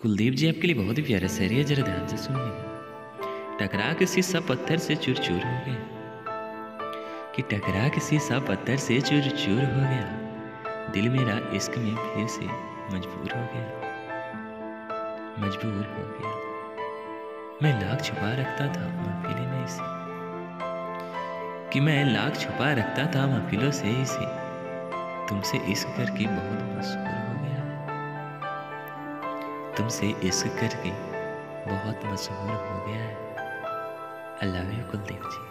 कुलदीप जी आपके लिए बहुत ही प्यारा शायरी है, जरा ध्यान से सुनिएगा। टकरा के शीशा पत्थर से चूर चूर हो गया, कि टकरा के शीशा पत्थर से चूर चूर हो गया, दिल मेरा इश्क में फिर से मजबूर हो गया, मजबूर हो गया। मैं लाख छुपा रखता था महफिलें में इसे, कि मैं लाख छुपा रखता था महफिलों से इसे, तुमसे इश्क करके बहुत मशहूर हो गया, तुमसे इश्क करके बहुत मशहूर हो गया है। I love you Kuldeep ji.